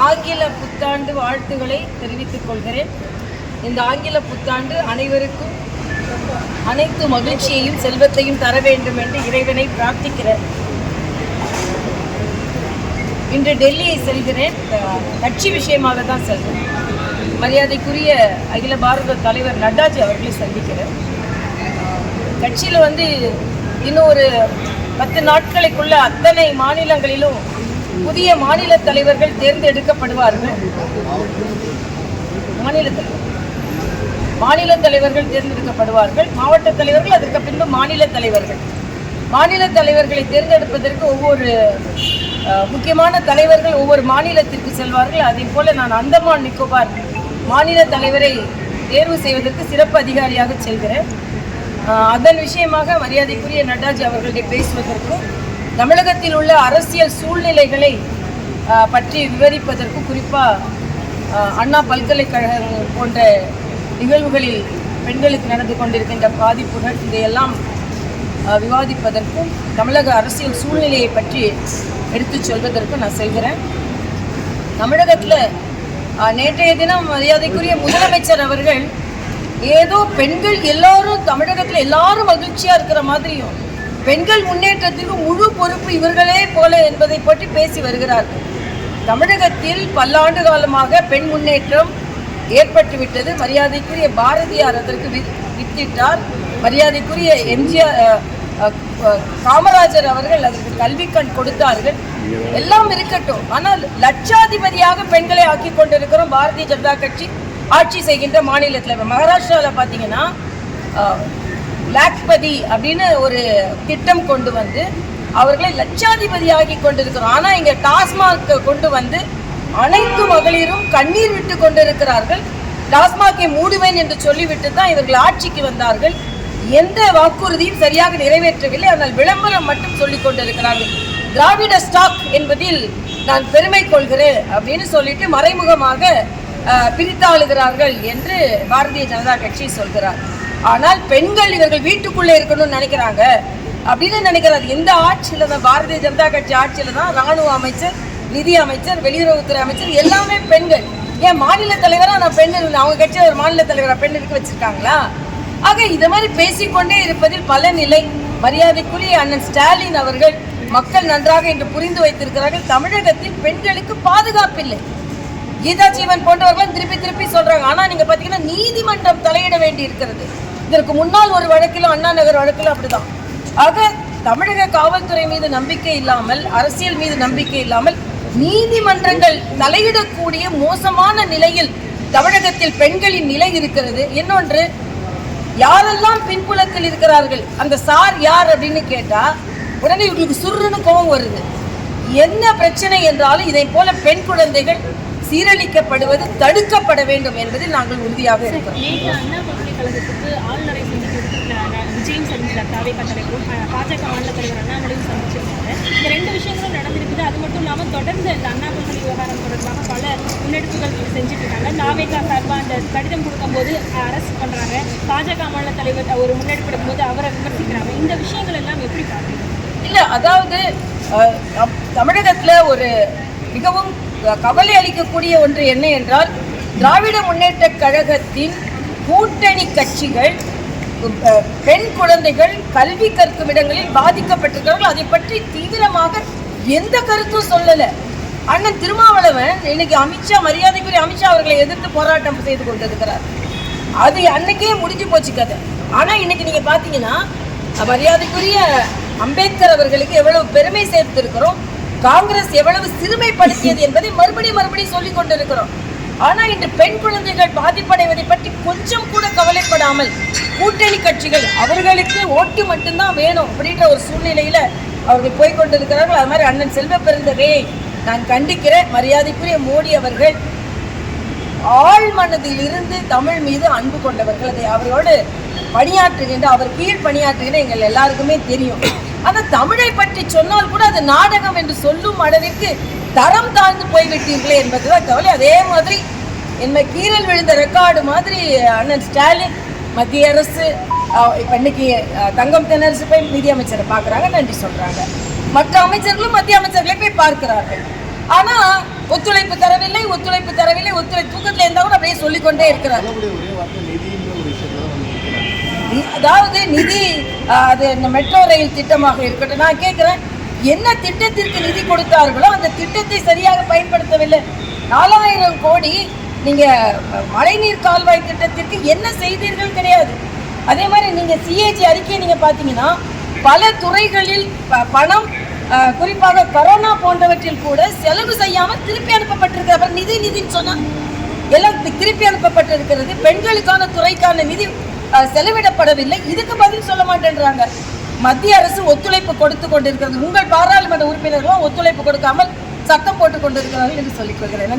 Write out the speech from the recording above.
ஆங்கில புத்தாண்டு வாழ்த்துக்களை தெரிவித்துக் கொள்கிறேன். இந்த ஆங்கில புத்தாண்டு அனைவருக்கும் அனைத்து மகிழ்ச்சியையும் செல்வத்தையும் தர வேண்டும் என்று இறைவனை பிரார்த்திக்கிறேன். இன்று டெல்லியை செல்கிறேன். கட்சி விஷயமாக தான் செல்கிறேன். மரியாதைக்குரிய அகில பாரத தலைவர் நட்டாஜி அவர்களை சந்திக்கிறேன். கட்சியில் இன்னும் ஒரு 10 நாட்களுக்குள்ள அத்தனை மாநிலங்களிலும் புதிய மாநில தலைவர்கள் தேர்ந்தெடுக்கப்படுவார்கள். மாநில தலைவர்கள் தேர்ந்தெடுக்கப்படுவார்கள். மாவட்ட தலைவர்கள், அதற்கு பின்பு மாநில தலைவர்களை தேர்ந்தெடுப்பதற்கு ஒவ்வொரு முக்கியமான தலைவர்கள் ஒவ்வொரு மாநிலத்திற்கு செல்வார்கள். அதே போல நான் அந்தமான் நிக்கோபார் மாநில தலைவரை தேர்வு செய்வதற்கு சிறப்பு அதிகாரியாக செல்கிறேன். அதன் விஷயமாக மரியாதைக்குரிய நட்டாஜி அவர்களிடம் பேசுவதற்கும் தமிழகத்தில் உள்ள அரசியல் சூழ்நிலைகளை பற்றி விவரிப்பதற்கும், குறிப்பாக அண்ணா பல்கலைக்கழகம் போன்ற நிகழ்வுகளில் பெண்களுக்கு நடந்து கொண்டிருக்கின்ற பாதிப்புகள் இதையெல்லாம் விவாதிப்பதற்கும் தமிழக அரசியல் சூழ்நிலையை பற்றி எடுத்துச் சொல்வதற்கும் நான் செல்கிறேன். தமிழகத்தில் நேற்றைய தினம் மரியாதைக்குரிய முதலமைச்சர் அவர்கள் ஏதோ பெண்கள் எல்லாரும் தமிழகத்தில் எல்லாரும் மகிழ்ச்சியாக இருக்கிற மாதிரியும் பெண்கள் முன்னேற்றத்திற்கு முழு பொறுப்பு இவர்களே போல என்பதை பற்றி பேசி வருகிறார்கள். தமிழகத்தில் பல்லாண்டு காலமாக பெண் முன்னேற்றம் ஏற்பட்டுவிட்டது. மரியாதைக்குரிய பாரதியார் அதற்கு வித்திட்டார். மரியாதைக்குரிய காமராஜர் அவர்கள் அதற்கு கல்வி கண் கொடுத்தார்கள். எல்லாம் இருக்கட்டும், ஆனால் லட்சாதிபதியாக பெண்களை ஆக்கி கொண்டிருக்கிறோம். பாரதிய ஜனதா கட்சி ஆட்சி செய்கின்ற மாநிலத்தில் மகாராஷ்டிராவில் பார்த்தீங்கன்னா லாக்பதி அப்படின்னு ஒரு திட்டம் கொண்டு வந்து அவர்களை லட்சாதிபதியாகி கொண்டிருக்கிறோம். ஆனால் இங்கே டாஸ்மாக் கொண்டு வந்து அனைத்து மகளிரும் கண்ணீர் விட்டு கொண்டிருக்கிறார்கள். டாஸ்மாகை மூடுவேன் என்று சொல்லிவிட்டு தான் இவர்கள் ஆட்சிக்கு வந்தார்கள். எந்த வாக்குறுதியும் சரியாக நிறைவேற்றவில்லை. ஆனால் விளம்பரம் மட்டும் சொல்லிக் கொண்டிருக்கிறார்கள். திராவிட ஸ்டாக் என்பதில் நான் பெருமை கொள்கிறேன் அப்படின்னு சொல்லிட்டு மறைமுகமாக பிரித்தாளுகிறார்கள் என்று பாரதிய ஜனதா கட்சி சொல்கிறார். ஆனால் பெண்கள் இவர்கள் வீட்டுக்குள்ளே இருக்கணும்னு நினைக்கிறாங்க அப்படின்னு நினைக்கிறார். இந்த ஆட்சியில் தான், பாரதிய ஜனதா கட்சி ஆட்சியில் தான் ராணுவ அமைச்சர், நிதி அமைச்சர், வெளியுறவுத்துறை அமைச்சர் எல்லாமே பெண்கள். ஏன் மாநில தலைவராக நான் பெண், அவங்க கட்சியில் ஒரு மாநில தலைவராக பெண் இருக்க வச்சிருக்காங்களா? ஆக இது மாதிரி பேசிக்கொண்டே இருப்பதில் பல நிலை. மரியாதைக்குரிய அண்ணன் ஸ்டாலின் அவர்கள் மக்கள் நன்றாக இன்று புரிந்து வைத்திருக்கிறார்கள். தமிழகத்தில் பெண்களுக்கு பாதுகாப்பில்லை. கீதா ஜீவன் போன்றவர்கள் திருப்பி சொல்றாங்க. ஆனா நீங்க பாத்தீங்கன்னா நீதிமன்றம் தலையிட வேண்டி இருக்கிறது. இதற்கு முன்னால் ஒரு வழக்கிலும், அண்ணா நகர் வழக்கிலும் அப்படிதான். ஆக தமிழக காவல்துறை மீது நம்பிக்கை இல்லாமல், அரசியல் மீது நம்பிக்கை இல்லாமல் நீதிமன்றங்கள் தலையிடக்கூடிய மோசமான நிலையில் தமிழகத்தில் பெண்களின் நிலை இருக்கிறது. இன்னொன்று, யாரெல்லாம் பின்புலத்தில் இருக்கிறார்கள், அந்த சார் யார் அப்படின்னு கேட்டா உடனே இவங்களுக்கு சுருன்னு கோபம் வருது. என்ன பிரச்சனை என்றாலும் இதை போல பெண் குழந்தைகள் சீரழிக்கப்படுவது தடுக்கப்பட வேண்டும் என்பதில் நாங்கள் உறுதியாக இருக்கிறோம். அண்ணா பல்கலைக்கழகத்துக்கு ஆளுநரை விஜயம் சந்திச்சார். பாஜக மாநில தலைவர் அண்ணாமலையும் சந்திச்சிருக்காங்க. இந்த 2 விஷயங்களும் நடந்திருக்குது. அது மட்டும் இல்லாமல் தொடர்ந்து இந்த அண்ணா பல்கலை விவகாரம் தொடர்பாக பல முன்னெடுப்புகள் செஞ்சுட்டு இருக்காங்க. நாவேகா சார்பாக அந்த கடிதம் கொடுக்கும்போது அரெஸ்ட் பண்ணுறாங்க. பாஜக மாநில தலைவர் ஒரு முன்னெடுப்பு எடுக்கும்போது அவரை விமர்சிக்கிறாங்க. இந்த விஷயங்கள் எல்லாம் எப்படி பார்க்குறீங்க? இல்லை, அதாவது தமிழகத்தில் ஒரு மிகவும் கவலை அளிக்கக்கூடிய ஒன்று என்ன என்றால், திராவிட முன்னேற்ற கழகத்தின் கூட்டணி கட்சிகள் பெண் குழந்தைகள் கல்வி கற்கும் இடங்களில் பாதிக்கப்பட்டிருக்கிறார்கள். அதை பற்றி தீவிரமாக எந்த கருத்தும் சொல்லலை. அண்ணன் திருமாவளவன் இன்னைக்கு மரியாதைக்குரிய அமித்ஷா அவர்களை எதிர்த்து போராட்டம் செய்து கொண்டிருக்கிறார். அது அன்னைக்கே முடிஞ்சு போச்சு கதை. ஆனால் இன்னைக்கு நீங்க பார்த்தீங்கன்னா மரியாதைக்குரிய அம்பேத்கர் அவர்களுக்கு எவ்வளவு பெருமை சேர்த்திருக்கிறோம், காங்கிரஸ் எவ்வளவு சிறுமைப்படுத்தியது என்பதை மறுபடியும் சொல்லிக் கொண்டிருக்கிறோம். ஆனால் இன்று பெண் குழந்தைகள் பாதிப்படைவதை பற்றி கொஞ்சம் கூட கவலைப்படாமல் கூட்டணி கட்சிகள் அவர்களுக்கு ஓட்டு மட்டும்தான் வேணும் அப்படின்ற ஒரு சூழ்நிலையில அவர்கள் போய்கொண்டிருக்கிறார்கள். அது மாதிரி அண்ணன் செல்வ பெருந்தகையை நான் கண்டிக்கிறேன். மரியாதைக்குரிய மோடி அவர்கள் ஆழ் மனதில் இருந்து தமிழ் மீது அன்பு கொண்டவர்கள். அதை அவரோடு பணியாற்றுகின்ற, அவர் கீழ் பணியாற்றுகின்ற எங்கள் எல்லாருக்குமே தெரியும். ஆனால் தமிழை பற்றி சொன்னால் கூட அது நாடகம் என்று சொல்லும் அளவிற்கு தரம் தாழ்ந்து போய்விட்டீர்களே என்பதுதான் கவலை. அதே மாதிரி என்ன கீரல் விழுந்த ரெக்கார்டு மாதிரி அண்ணன் ஸ்டாலின் மத்திய அரசு இப்போ இன்னைக்கு தங்கம் தென்னரசு போய் நிதி அமைச்சரை பார்க்குறாங்க, நன்றி சொல்கிறாங்க. மற்ற அமைச்சர்களும் மத்திய அமைச்சர்களை போய் பார்க்கிறார்கள். ஆனால் ஒத்துழைப்பு தரவில்லை, ஒத்துழைப்பு தரவில்லை, தூக்கத்தில் இருந்தால் கூட அப்படியே சொல்லிக்கொண்டே இருக்கிறார். அதாவது நிதி, அது இந்த மெட்ரோ ரயில் திட்டமாக இருக்கட்டும், நான் கேட்குறேன், என்ன திட்டத்திற்கு நிதி கொடுத்தார்களோ அந்த திட்டத்தை சரியாக பயன்படுத்தவில்லை. 4000 கோடி நீங்கள் மழைநீர் கால்வாய் திட்டத்திற்கு என்ன செய்தீர்கள் கிடையாது. அதே மாதிரி நீங்கள் சிஏஜி அறிக்கையை நீங்கள் பார்த்தீங்கன்னா பல துறைகளில் பணம், குறிப்பாக கொரோனா போன்றவற்றில் கூட செலவு செய்யாமல் திருப்பி அனுப்பப்பட்டிருக்கிறது. அப்புறம் நிதின்னு சொன்னால் எல்லாம் திருப்பி அனுப்பப்பட்டிருக்கிறது. பெண்களுக்கான துறைக்கான நிதி செலவிடப்படவில்லை. இதுக்கு பதில் சொல்ல மாட்டேன்றாங்க. மத்திய அரசு ஒத்துழைப்பு கொடுத்து கொண்டிருக்கிறது. உங்கள் பாராளுமன்ற உறுப்பினர்களும் ஒத்துழைப்பு கொடுக்காமல் சட்டம் போட்டுக் கொண்டிருக்கிறார்கள் என்று சொல்லிக் கொள்கிறேன்.